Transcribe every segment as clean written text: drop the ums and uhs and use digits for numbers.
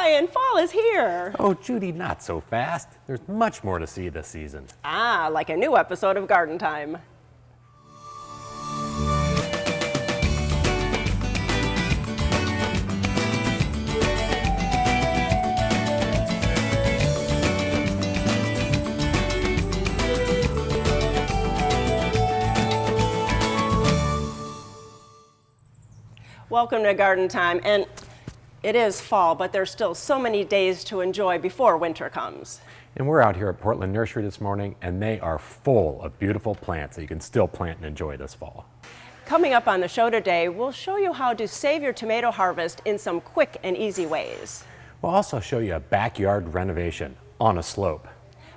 Brian, fall is here. Oh, Judy, not so fast. There's much more to see this season. Ah, like a new episode of Garden Time. Welcome to Garden Time, and it is fall, but there's still so many days to enjoy before winter comes. And we're out here at Portland Nursery this morning, and they are full of beautiful plants that you can still plant and enjoy this fall. Coming up on the show today, we'll show you how to save your tomato harvest in some quick and easy ways. We'll also show you a backyard renovation on a slope.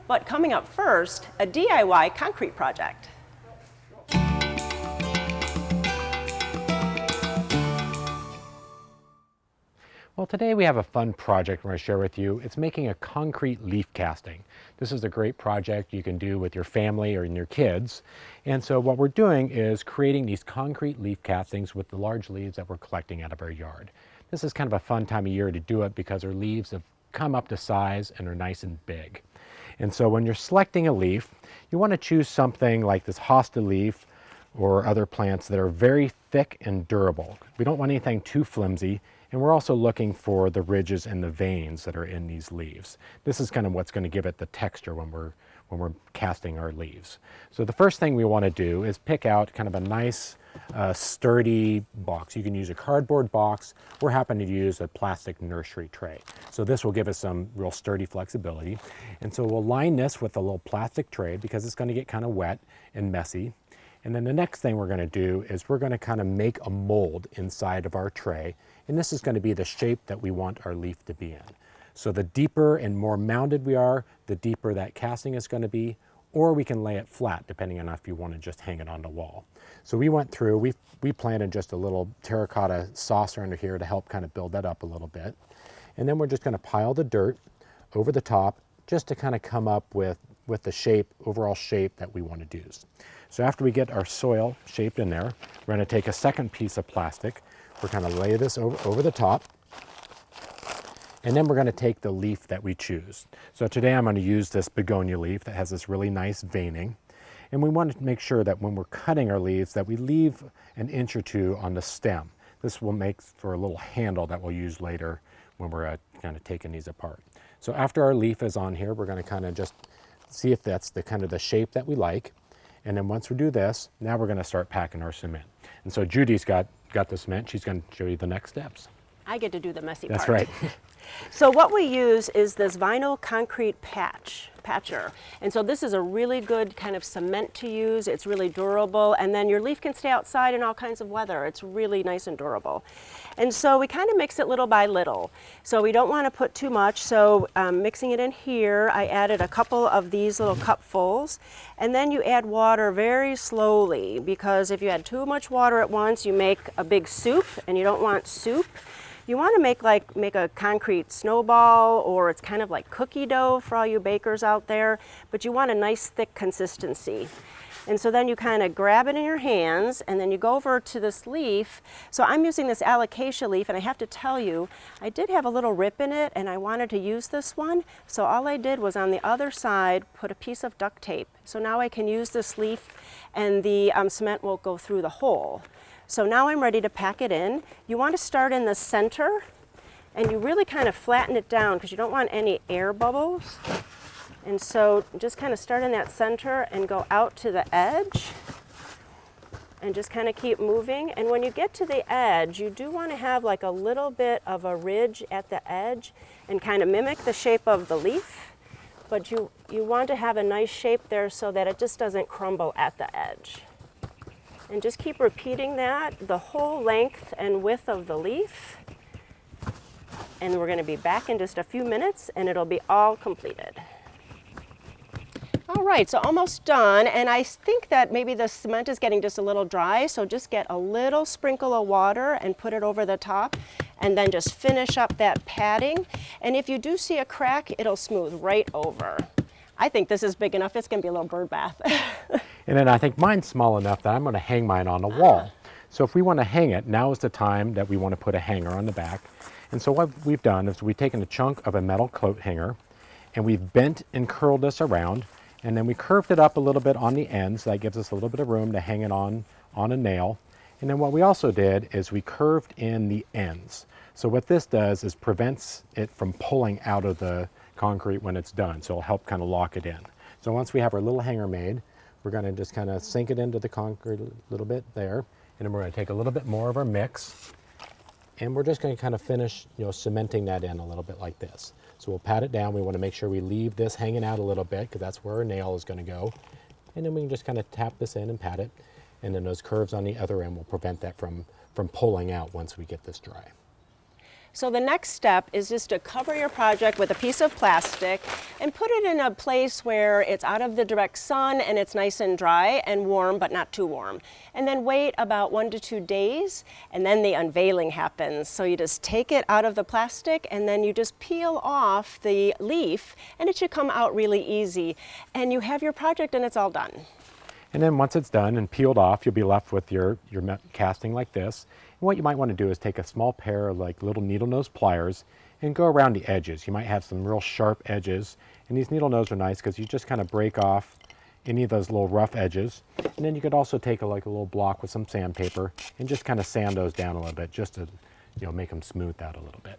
But coming up first, a DIY concrete project. Well, today we have a fun project we're going to share with you. It's making a concrete leaf casting. This is a great project you can do with your family or your kids. And so what we're doing is creating these concrete leaf castings with the large leaves that we're collecting out of our yard. This is kind of a fun time of year to do it because our leaves have come up to size and are nice and big. And so when you're selecting a leaf, you want to choose something like this hosta leaf or other plants that are very thick and durable. We don't want anything too flimsy. And we're also looking for the ridges and the veins that are in these leaves. This is kind of what's going to give it the texture when we're casting our leaves. So the first thing we want to do is pick out kind of a nice sturdy box. You can use a cardboard box. We're happen to use a plastic nursery tray. So this will give us some real sturdy flexibility. And so we'll line this with a little plastic tray because it's going to get kind of wet and messy. And then the next thing we're going to do is we're going to kind of make a mold inside of our tray. And this is going to be the shape that we want our leaf to be in. So the deeper and more mounded we are, the deeper that casting is going to be, or we can lay it flat depending on if you want to just hang it on the wall. So we went through, we planted just a little terracotta saucer under here to help kind of build that up a little bit. And then we're just going to pile the dirt over the top just to kind of come up with the shape, overall shape that we want to use. So after we get our soil shaped in there, we're going to take a second piece of plastic. We're going to lay this over the top, and then we're going to take the leaf that we choose. So today I'm going to use this begonia leaf that has this really nice veining. And we want to make sure that when we're cutting our leaves that we leave an inch or two on the stem. This will make for a little handle that we'll use later when we're kind of taking these apart. So after our leaf is on here, we're going to kind of just see if that's the kind of the shape that we like. And then once we do this, now we're going to start packing our cement. And so Judy's got the cement. She's going to show you the next steps. I get to do the messy part. That's right. So what we use is this vinyl concrete patcher. And so this is a really good kind of cement to use. It's really durable, and then your leaf can stay outside in all kinds of weather. It's really nice and durable. And so we kind of mix it little by little. So we don't want to put too much. So mixing it in here, I added a couple of these little cupfuls. And then you add water very slowly, because if you add too much water at once, you make a big soup, and you don't want soup. You want to make a concrete snowball, or it's kind of like cookie dough for all you bakers out there, but you want a nice thick consistency. And so then you kind of grab it in your hands, and then you go over to this leaf. So I'm using this alocasia leaf, and I have to tell you, I did have a little rip in it, and I wanted to use this one. So all I did was on the other side, put a piece of duct tape. So now I can use this leaf, and the cement won't go through the hole. So now I'm ready to pack it in. You want to start in the center, and you really kind of flatten it down because you don't want any air bubbles. And so just kind of start in that center and go out to the edge, and just kind of keep moving. And when you get to the edge, you do want to have like a little bit of a ridge at the edge and kind of mimic the shape of the leaf. But you want to have a nice shape there so that it just doesn't crumble at the edge. And just keep repeating that the whole length and width of the leaf. And we're going to be back in just a few minutes, and it'll be all completed. All right, so almost done, and I think that maybe the cement is getting just a little dry, so just get a little sprinkle of water and put it over the top, and then just finish up that padding. And if you do see a crack, it'll smooth right over. I think this is big enough. It's going to be a little bird bath. And then I think mine's small enough that I'm going to hang mine on the wall. So if we want to hang it, now is the time that we want to put a hanger on the back. And so what we've done is we've taken a chunk of a metal coat hanger and we've bent and curled this around, and then we curved it up a little bit on the ends. So that gives us a little bit of room to hang it on a nail. And then what we also did is we curved in the ends. So what this does is prevents it from pulling out of the concrete when it's done. So it'll help kind of lock it in. So once we have our little hanger made, we're going to just kind of sink it into the concrete a little bit there. And then we're going to take a little bit more of our mix. And we're just going to kind of finish, cementing that in a little bit like this. So we'll pat it down. We want to make sure we leave this hanging out a little bit because that's where our nail is going to go. And then we can just kind of tap this in and pat it. And then those curves on the other end will prevent that from pulling out once we get this dry. So the next step is just to cover your project with a piece of plastic and put it in a place where it's out of the direct sun and it's nice and dry and warm, but not too warm. And then wait about 1 to 2 days, and then the unveiling happens. So you just take it out of the plastic and then you just peel off the leaf, and it should come out really easy. And you have your project and it's all done. And then once it's done and peeled off, you'll be left with your casting like this. And what you might want to do is take a small pair of like little needle nose pliers and go around the edges. You might have some real sharp edges, and these needle nose are nice because you just kind of break off any of those little rough edges. And then you could also take a little block with some sandpaper and just kind of sand those down a little bit just to make them smooth out a little bit.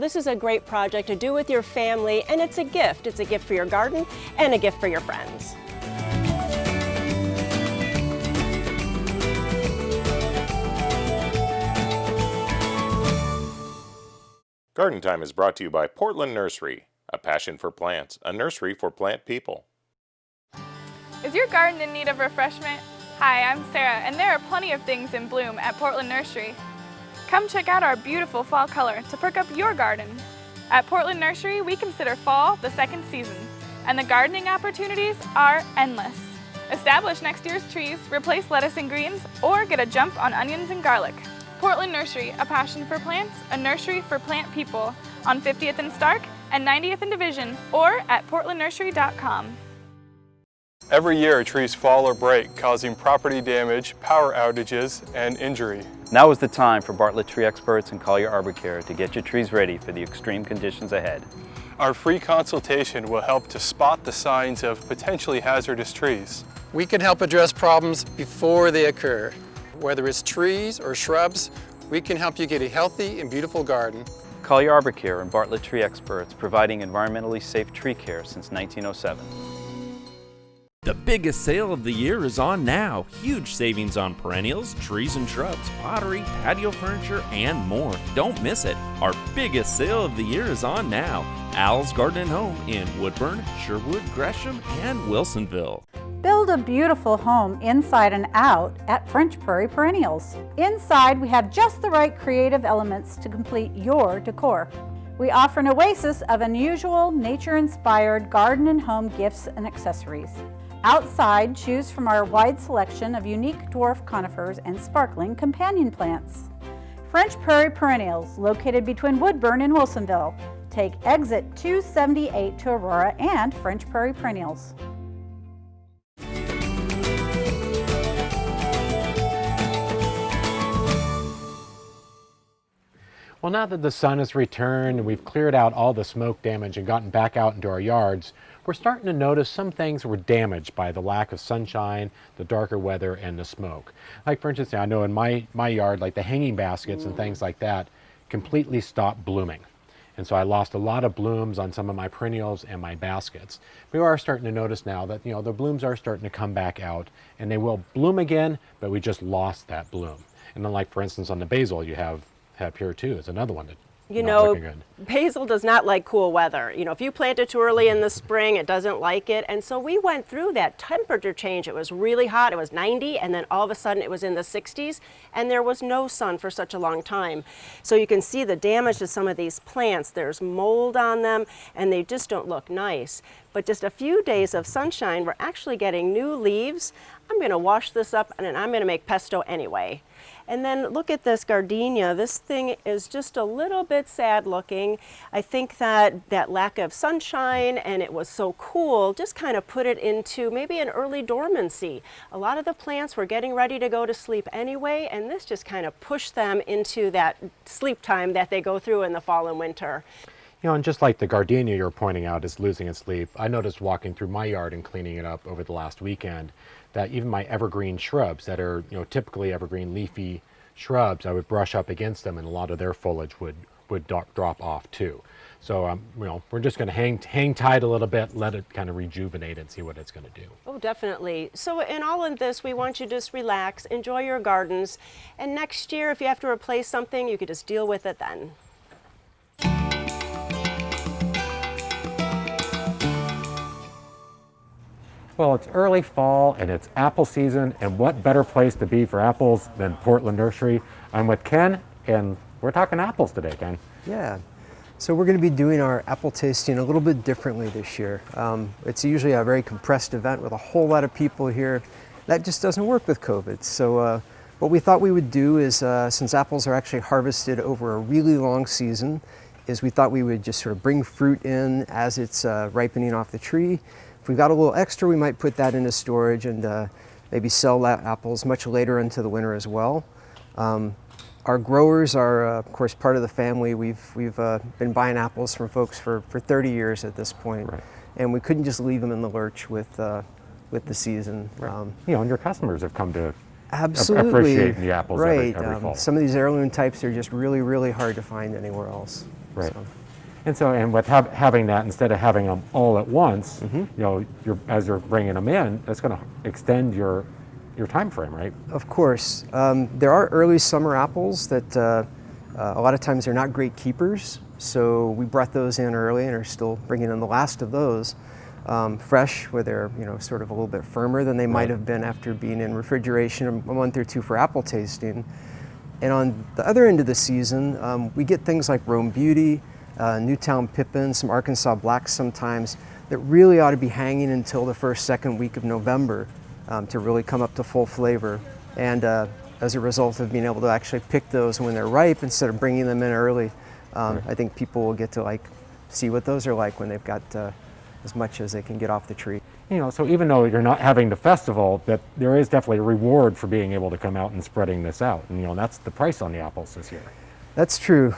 This is a great project to do with your family, and it's a gift. It's a gift for your garden and a gift for your friends. Garden Time is brought to you by Portland Nursery, a passion for plants, a nursery for plant people. Is your garden in need of refreshment? Hi, I'm Sarah, and there are plenty of things in bloom at Portland Nursery. Come check out our beautiful fall color to perk up your garden. At Portland Nursery, we consider fall the second season, and the gardening opportunities are endless. Establish next year's trees, replace lettuce and greens, or get a jump on onions and garlic. Portland Nursery, a passion for plants, a nursery for plant people, on 50th and Stark and 90th and Division, or at portlandnursery.com. Every year, trees fall or break, causing property damage, power outages, and injury. Now is the time for Bartlett Tree Experts and Collier Arbor Care to get your trees ready for the extreme conditions ahead. Our free consultation will help to spot the signs of potentially hazardous trees. We can help address problems before they occur. Whether it's trees or shrubs, we can help you get a healthy and beautiful garden. Collier Arbor Care and Bartlett Tree Experts, providing environmentally safe tree care since 1907. The biggest sale of the year is on now. Huge savings on perennials, trees and shrubs, pottery, patio furniture, and more. Don't miss it. Our biggest sale of the year is on now. Al's Garden and Home in Woodburn, Sherwood, Gresham, and Wilsonville. Build a beautiful home inside and out at French Prairie Perennials. Inside, we have just the right creative elements to complete your decor. We offer an oasis of unusual, nature-inspired garden and home gifts and accessories. Outside, choose from our wide selection of unique dwarf conifers and sparkling companion plants. French Prairie Perennials, located between Woodburn and Wilsonville. Take exit 278 to Aurora and French Prairie Perennials. Well, now that the sun has returned and we've cleared out all the smoke damage and gotten back out into our yards, we're starting to notice some things were damaged by the lack of sunshine, the darker weather, and the smoke. Like for instance, I know in my yard, like the hanging baskets and things like that completely stopped blooming. And so I lost a lot of blooms on some of my perennials and my baskets. We are starting to notice now that, the blooms are starting to come back out, and they will bloom again, but we just lost that bloom. And then like for instance on the basil you have here too is another one that not looking good. Basil does not like cool weather. If you plant it too early in the spring, it doesn't like it. And so we went through that temperature change. It was really hot, it was 90, and then all of a sudden it was in the 60s, and there was no sun for such a long time. So you can see the damage to some of these plants. There's mold on them, and they just don't look nice. But just a few days of sunshine, we're actually getting new leaves I'm going to wash this up and I'm going to make pesto anyway. And then look at this gardenia. This thing is just a little bit sad looking. I think that that lack of sunshine and it was so cool just kind of put it into maybe an early dormancy. A lot of the plants were getting ready to go to sleep anyway, and this just kind of pushed them into that sleep time that they go through in the fall and winter. You know, and just like the gardenia you're pointing out is losing its leaf, I noticed walking through my yard and cleaning it up over the last weekend that even my evergreen shrubs that are, you know, typically evergreen leafy shrubs, I would brush up against them and a lot of their foliage would drop off too. So, you know, we're just going to hang tight a little bit, let it kind of rejuvenate and see what it's going to do. Oh, definitely. So in all of this, we want you to just relax, enjoy your gardens, and next year, if you have to replace something, you could just deal with it then. Well, it's early fall and it's apple season, and what better place to be for apples than Portland Nursery? I'm with Ken, and we're talking apples today, Ken. Yeah, so we're going to be doing our apple tasting a little bit differently this year. It's usually a very compressed event with a whole lot of people here. That just doesn't work with COVID. So what we thought we would do is, since apples are actually harvested over a really long season, is we thought we would just sort of bring fruit in as it's ripening off the tree. If we've got a little extra, we might put that into storage and maybe sell that apples much later into the winter as well. Our growers are, of course, part of the family. We've been buying apples from folks for 30 years at this point, Right. And we couldn't just leave them in the lurch with the season. Right. You know, and your customers have come to Absolutely appreciate the apples right. every fall. Some of these heirloom types are just really, really hard to find anywhere else. Right. So. And with having that, instead of having them all at once, you know, as you're bringing them in, that's going to extend your time frame, right? Of course. There are early summer apples that a lot of times they're not great keepers, so we brought those in early and are still bringing in the last of those fresh, where they're, you know, sort of a little bit firmer than they might have been after being in refrigeration a month or two for apple tasting. And on the other end of the season, we get things like Rome Beauty, Newtown Pippin, some Arkansas Blacks sometimes, that really ought to be hanging until the second week of November to really come up to full flavor. And as a result of being able to actually pick those when they're ripe instead of bringing them in early, I think people will get to see what those are like when they've got as much as they can get off the tree. You know, so even though you're not having the festival, that there is definitely a reward for being able to come out and spreading this out. And, you know, that's the price on the apples this year. That's true.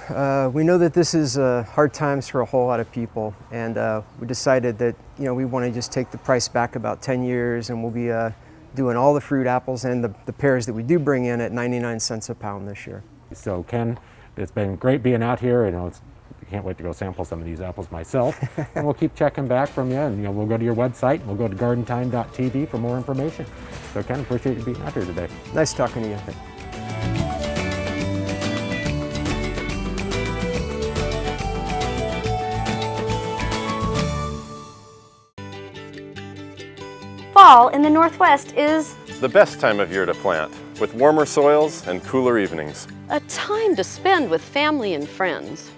We know that this is hard times for a whole lot of people, and we decided that, you know, we want to just take the price back about 10 years, and we'll be doing all the fruit apples and the pears that we do bring in at 99 cents a pound this year. So Ken, it's been great being out here. You know, I can't wait to go sample some of these apples myself. And we'll keep checking back from you, and, you know, we'll go to your website, and we'll go to gardentime.tv for more information. So Ken, appreciate you being out here today. Nice talking to you. Fall in the Northwest is the best time of year to plant, with warmer soils and cooler evenings. A time to spend with family and friends.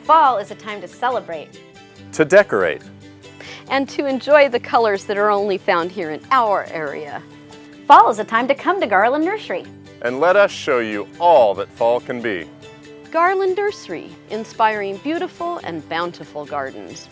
Fall is a time to celebrate. To decorate. And to enjoy the colors that are only found here in our area. Fall is a time to come to Garland Nursery. And let us show you all that fall can be. Garland Nursery, inspiring beautiful and bountiful gardens.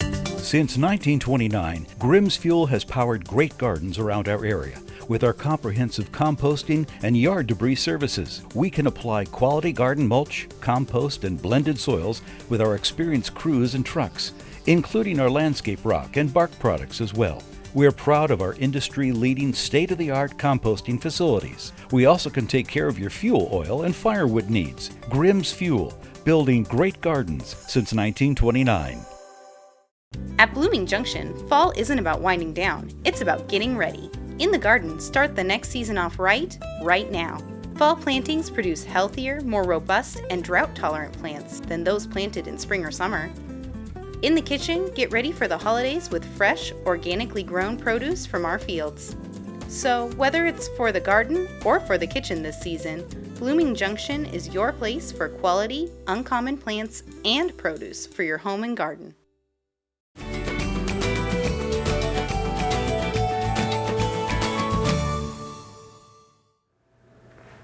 Since 1929, Grimm's Fuel has powered great gardens around our area. With our comprehensive composting and yard debris services, we can apply quality garden mulch, compost, and blended soils with our experienced crews and trucks, including our landscape rock and bark products as well. We're proud of our industry-leading state-of-the-art composting facilities. We also can take care of your fuel oil and firewood needs. Grimm's Fuel, building great gardens since 1929. At Blooming Junction, fall isn't about winding down, it's about getting ready. In the garden, start the next season off right now. Fall plantings produce healthier, more robust, and drought-tolerant plants than those planted in spring or summer. In the kitchen, get ready for the holidays with fresh, organically grown produce from our fields. So, whether it's for the garden or for the kitchen this season, Blooming Junction is your place for quality, uncommon plants and produce for your home and garden.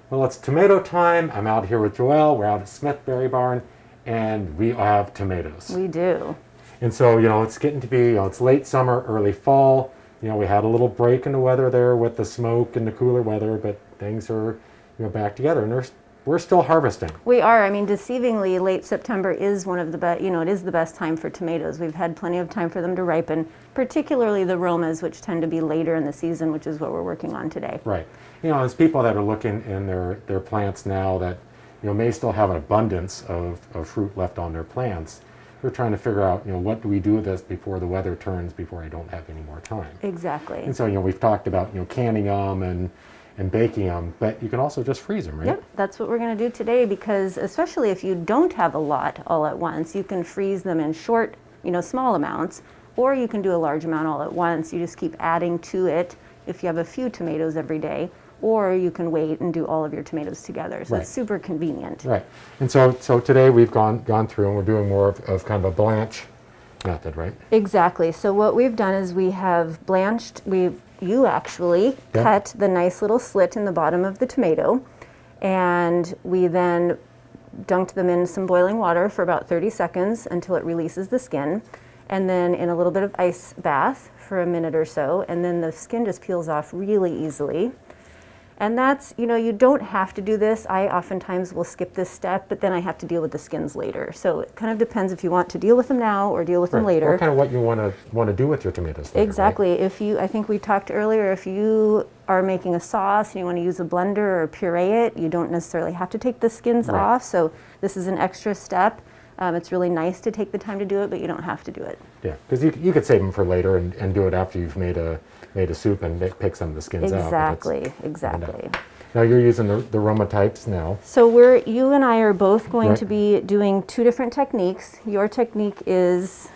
Well, it's tomato time. I'm out here with Joelle. We're out at Smith Berry Barn, and we have tomatoes. We do. And so, it's getting to be, it's late summer, early fall. We had a little break in the weather there with the smoke and the cooler weather, but things are, back together, and we're still harvesting. We are. I mean, deceivingly, late September is one of the best, it is the best time for tomatoes. We've had plenty of time for them to ripen, particularly the Romas, which tend to be later in the season, which is what we're working on today. Right. There's people that are looking in their plants now that, may still have an abundance of fruit left on their plants. They're trying to figure out, what do we do with this before the weather turns, before I don't have any more time. Exactly. And so, we've talked about, canning them and baking them, but you can also just freeze them, right? Yep, that's what we're going to do today, because especially if you don't have a lot all at once, you can freeze them in short, small amounts, or you can do a large amount all at once. You just keep adding to it if you have a few tomatoes every day, or you can wait and do all of your tomatoes together. So it's super convenient. Right. And so today we've gone through and we're doing more of kind of a blanch method, right? Exactly. So what we've done is we have blanched, you actually cut the nice little slit in the bottom of the tomato, and we then dunked them in some boiling water for about 30 seconds until it releases the skin, and then in a little bit of ice bath for a minute or so, and then the skin just peels off really easily. And that's, you don't have to do this. I oftentimes will skip this step, but then I have to deal with the skins later. So it kind of depends if you want to deal with them now or deal with them later. Or kind of what you want to do with your tomatoes later, exactly. Right? If you, I think we talked earlier, if you are making a sauce and you want to use a blender or puree it, you don't necessarily have to take the skins off. So this is an extra step. It's really nice to take the time to do it, but you don't have to do it. Yeah, because you could save them for later and do it after you've made a soup and pick some of the skins out. Exactly. Now you're using the Roma types now. So you and I are both going to be doing two different techniques. Your technique is,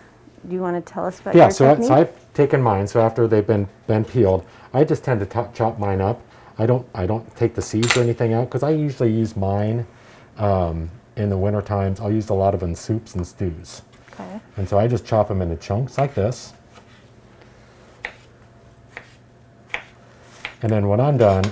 do you want to tell us about your technique? So I've taken mine. So after they've been peeled, I just tend to chop mine up. I don't take the seeds or anything out, because I usually use mine in the winter times. I'll use a lot of them in soups and stews. Okay. And so I just chop them into chunks like this. And then when I'm done,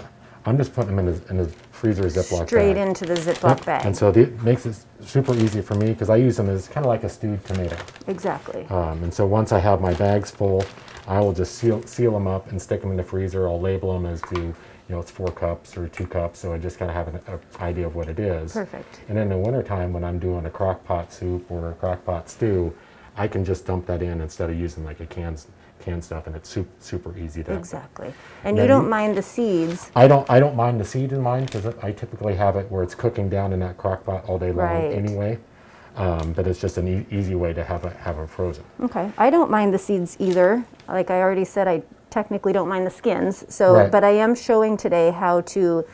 I'm just putting them in a freezer Ziploc bag. Straight into the Ziploc bag. And so it makes it super easy for me, because I use them as kind of like a stewed tomato. Exactly. And so once I have my bags full, I will just seal them up and stick them in the freezer. I'll label them as to, it's 4 cups or 2 cups, so I just kind of have an idea of what it is. Perfect. And in the wintertime, when I'm doing a crock pot soup or a crock pot stew, I can just dump that in instead of using like a canned stuff, and it's super easy to. Exactly. And you don't mind the seeds. I don't mind the seed in mine, because I typically have it where it's cooking down in that crock pot all day long anyway. But it's just an easy way to have it frozen. Okay. I don't mind the seeds either. Like I already said, I technically don't mind the skins. So, but I am showing today how to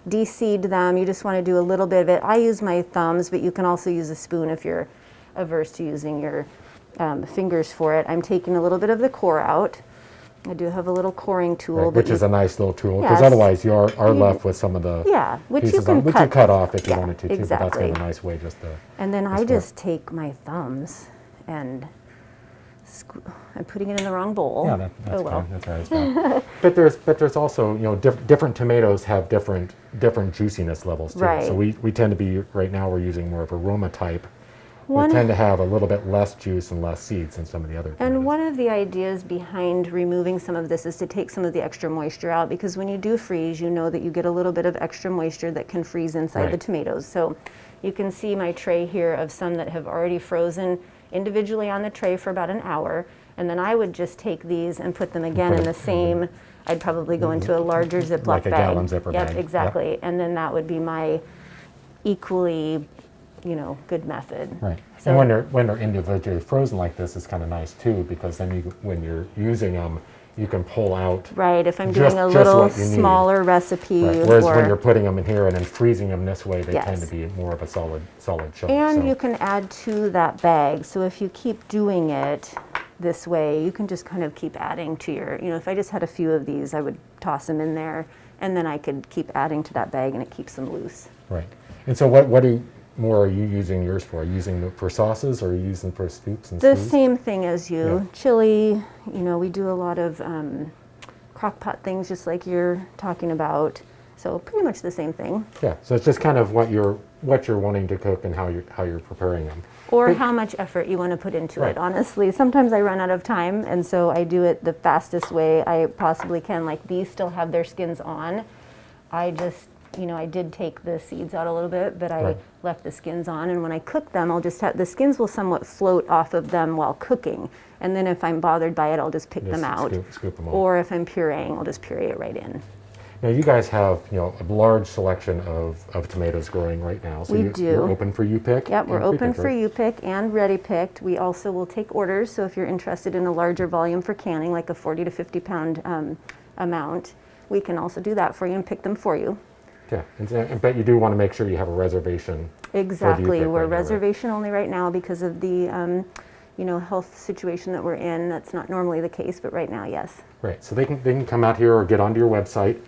de-seed them. You just want to do a little bit of it. I use my thumbs, but you can also use a spoon if you're averse to using your fingers for it. I'm taking a little bit of the core out. I do have a little coring tool. Which is a nice little tool, because otherwise you are left with some of the which pieces you can cut off if you wanted to, too, exactly. but that's kind of a nice way just to... And then I just take my thumbs and I'm putting it in the wrong bowl. Yeah, that's fine. That's right. But there's also, different tomatoes have different juiciness levels, too. Right. So we tend to be, right now we're using more of a Roma type. We tend to have a little bit less juice and less seeds than some of the other tomatoes. And one of the ideas behind removing some of this is to take some of the extra moisture out, because when you do freeze, you know that you get a little bit of extra moisture that can freeze inside the tomatoes. So you can see my tray here of some that have already frozen individually on the tray for about an hour. And then I would just take these and put them again in the same, I'd probably go into a larger Ziploc like bag. Like a gallon zipper bag. Yep, exactly. Yep. And then that would be my equally good method. Right. So, and when they're individually frozen like this, it's kind of nice too, because then when you're using them, you can pull out. Right. If I'm doing a little smaller recipe. Right. Whereas when you're putting them in here and then freezing them this way, they tend to be more of a solid chunk. And you can add to that bag. So if you keep doing it this way, you can just kind of keep adding to your, if I just had a few of these, I would toss them in there, and then I could keep adding to that bag, and it keeps them loose. Right. And so what more are you using yours for? Are you using them for sauces, or are you using them for soups and The stews? same thing as you. Yeah. Chili, we do a lot of crock pot things just like you're talking about. So pretty much the same thing. Yeah, so it's just kind of what you're wanting to cook and how you're preparing them. Or how much effort you want to put into it, honestly. Sometimes I run out of time, and so I do it the fastest way I possibly can. Like these still have their skins on. I just, I did take the seeds out a little bit, but I left the skins on, and when I cook them, I'll just have, the skins will somewhat float off of them while cooking. And then if I'm bothered by it, I'll just pick them out. Scoop them off. Or if I'm pureeing, I'll just puree it right in. Now you guys have, a large selection of tomatoes growing right now. So you're open for you-pick? Yep, we're open for you-pick and ready-picked. We also will take orders, so if you're interested in a larger volume for canning, like a 40 to 50 pound amount, we can also do that for you and pick them for you. Yeah, but you do want to make sure you have a reservation. Exactly, we're reservation only right now because of the health situation that we're in. That's not normally the case, but right now, yes. Right, so they can come out here or get onto your website,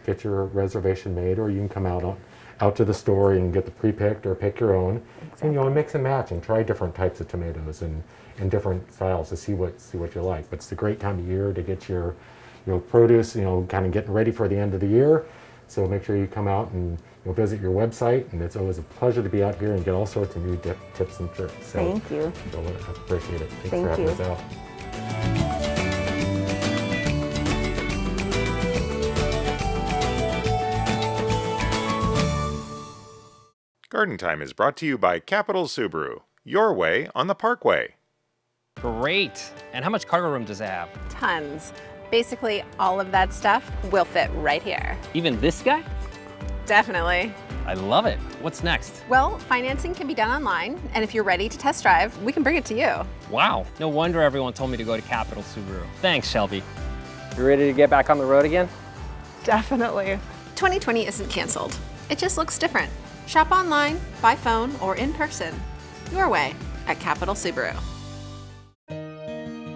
get your reservation made, or you can come out to the store and get the pre-picked or pick your own. Exactly. And mix and match and try different types of tomatoes and different styles to see what you like. But it's a great time of year to get your produce, kind of getting ready for the end of the year. So make sure you come out and visit your website, and it's always a pleasure to be out here and get all sorts of new tips and tricks. So, thank you. So I appreciate it. Thanks Thank for having you. us out. Garden Time is brought to you by Capital Subaru, your way on the Parkway. Great. And how much cargo room does it have? Tons. Basically, all of that stuff will fit right here. Even this guy? Definitely. I love it. What's next? Well, financing can be done online, and if you're ready to test drive, we can bring it to you. Wow. No wonder everyone told me to go to Capital Subaru. Thanks, Shelby. You ready to get back on the road again? Definitely. 2020 isn't canceled. It just looks different. Shop online, by phone, or in person. Your way at Capital Subaru.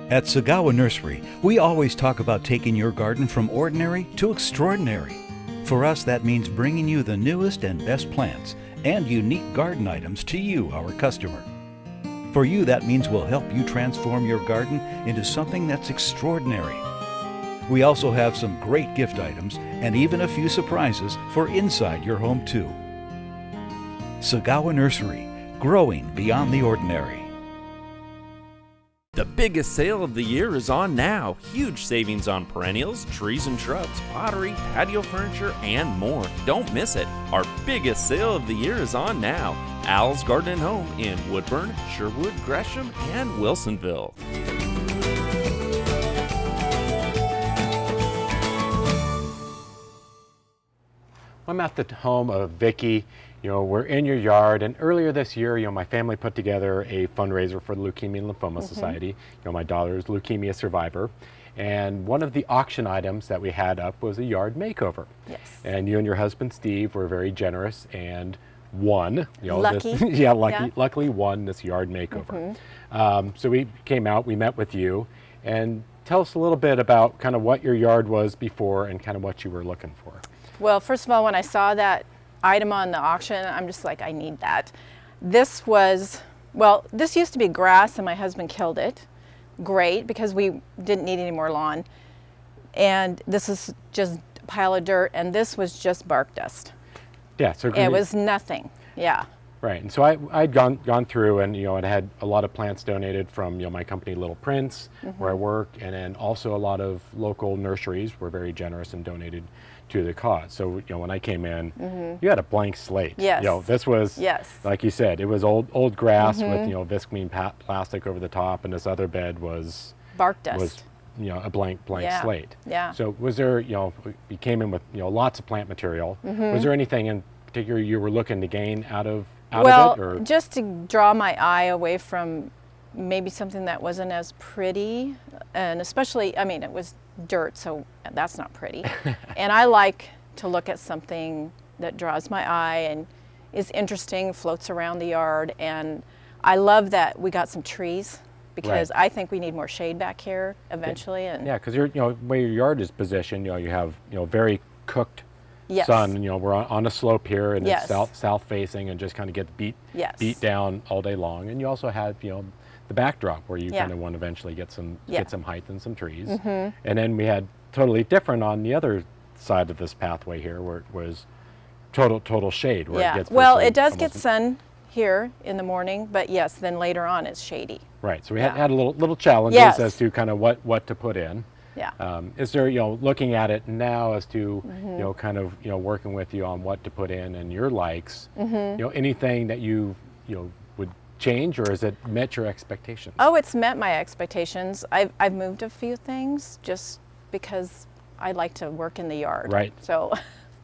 At Sagawa Nursery, we always talk about taking your garden from ordinary to extraordinary. For us, that means bringing you the newest and best plants and unique garden items to you, our customer. For you, that means we'll help you transform your garden into something that's extraordinary. We also have some great gift items and even a few surprises for inside your home, too. Sagawa Nursery, growing beyond the ordinary. The biggest sale of the year is on now. Huge savings on perennials, trees and shrubs, pottery, patio furniture, and more. Don't miss it. Our biggest sale of the year is on now. Al's Garden and Home in Woodburn, Sherwood, Gresham, and Wilsonville. I'm at the home of Vicki. We're in your yard, and earlier this year, my family put together a fundraiser for the Leukemia and Lymphoma Society. My daughter is a leukemia survivor, and one of the auction items that we had up was a yard makeover. Yes. And you and your husband Steve were very generous and won. Lucky. Luckily won this yard makeover. So we came out, we met with you, and tell us a little bit about kind of what your yard was before and kind of what you were looking for. Well, first of all, when I saw that item on the auction, I'm just like, I need that. This used to be grass and my husband killed it. Great, because we didn't need any more lawn. And this is just a pile of dirt, and this was just bark dust. Yeah, so it was nothing, yeah. Right, and so I'd gone through and it had a lot of plants donated from my company Little Prince, where I work, and then also a lot of local nurseries were very generous and donated to the cause. So when I came in, you had a blank slate. Yes. This was, like you said, it was old grass with visqueen plastic over the top, and this other bed was bark dust. A blank slate. Yeah. So was there, you came in with lots of plant material. Was there anything in particular you were looking to gain out of it? Or? Just to draw my eye away from maybe something that wasn't as pretty, and especially, it was dirt, so that's not pretty. And I like to look at something that draws my eye and is interesting, floats around the yard, and I love that we got some trees because I think we need more shade back here eventually. And yeah, because where your yard is positioned, you have very cooked sun. We're on a slope here, and it's south facing, and just kind of get beat down all day long. And you also have the backdrop where you kind of want to eventually get some height and some trees. And then we had totally different on the other side of this pathway here where it was total shade. Where yeah. it gets Well, virtually it does get almost- sun here in the morning, but yes, then later on it's shady. Right. So we had a little challenges Yes. as to kind of what to put in. Yeah. Is there, looking at it now as to, kind of, working with you on what to put in and your likes, anything that you would change, or is it met your expectations? Oh, it's met my expectations. I've moved a few things just because I like to work in the yard. Right. So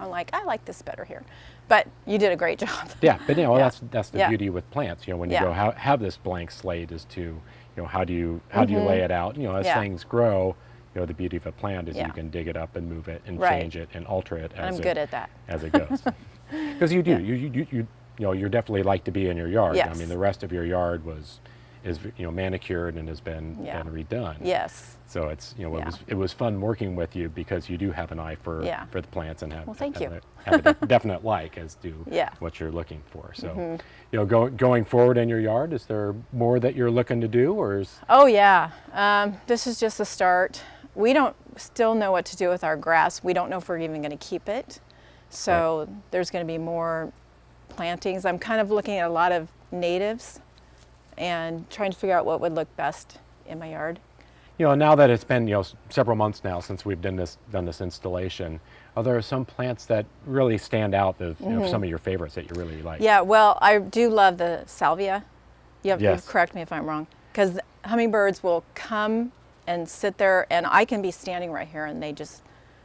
I'm like, I like this better here. But you did a great job. Yeah, but Yeah. that's the Yeah. beauty with plants. When you Yeah. go have this blank slate as to, how do you lay it out? As Yeah. things grow, the beauty of a plant is Yeah. you can dig it up and move it and Right. change it and alter it And as I'm good at that. as it goes. Because you do, you're definitely like to be in your yard. I Yes. mean, the rest of your yard is manicured and has been redone. Yes. So it's it was fun working with you because you do have an eye for the plants and have, Well, thank you. have a definite like as to what you're looking for. So going forward in your yard, is there more that you're looking to do, or is Oh yeah, this is just a start. We don't still know what to do with our grass. We don't know if we're even going to keep it. So there's going to be more plantings. I'm kind of looking at a lot of natives and trying to figure out what would look best in my yard. now that it's been several months now since we've done this installation, are there some plants that really stand out as some of your favorites that you really like? Yeah, well, I do love the salvia. You have Yes. to correct me if I'm wrong, because hummingbirds will come and sit there, and I can be standing right here, and they just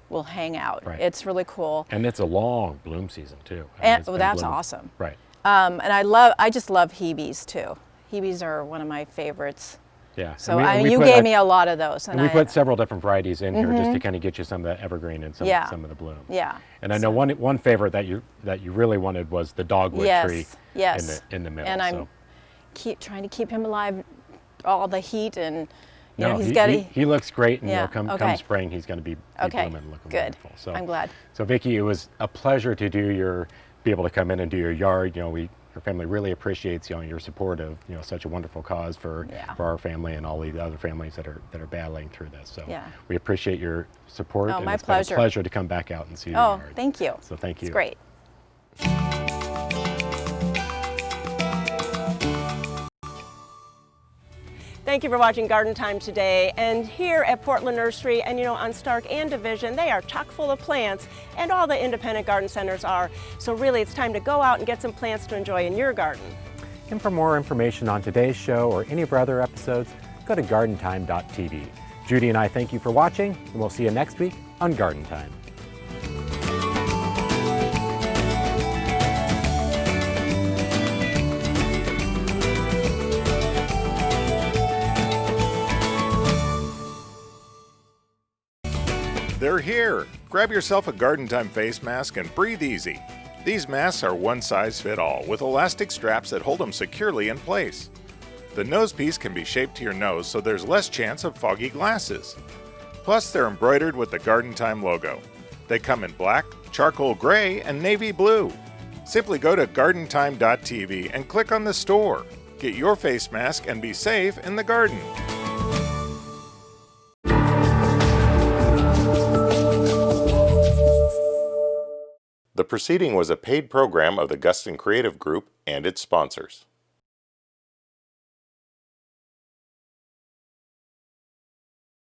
will hang out. Right. It's really cool. And it's a long bloom season too. I mean, And it's been that's blooming- awesome. Right. And I just love Hebes too. Hebes are one of my favorites. Yeah. So and we you put gave me a lot of those. And we put several different varieties in here just to Mhm. kind of get you some of the evergreen and some of the bloom. Yeah. And I know one favorite that you really wanted was the dogwood tree in the middle. And I'm so. trying to keep him alive, all the heat, and No, he's he, got he looks great, and Yeah, come okay. spring he's going to be Okay, blooming, looking good. wonderful. So I'm glad. So Vicki, it was a pleasure to be able to come in and do your yard. Your family really appreciates your support of such a wonderful cause for our family and all the other families that are battling through this. So we appreciate your support. Oh, and my it's pleasure. been a pleasure to come back out and see your Oh, yard. thank you. So thank you. It's great. Thank you for watching Garden Time today. And here at Portland Nursery and on Stark and Division, they are chock full of plants, and all the independent garden centers are. So really it's time to go out and get some plants to enjoy in your garden. And for more information on today's show or any of our other episodes, go to gardentime.tv. Judy and I thank you for watching, and we'll see you next week on Garden Time. They're here! Grab yourself a Garden Time face mask and breathe easy. These masks are one size fit all with elastic straps that hold them securely in place. The nose piece can be shaped to your nose so there's less chance of foggy glasses. Plus, they're embroidered with the Garden Time logo. They come in black, charcoal gray, and navy blue. Simply go to gardentime.tv and click on the store. Get your face mask and be safe in the garden. The proceeding was a paid program of the Guston Creative Group and its sponsors.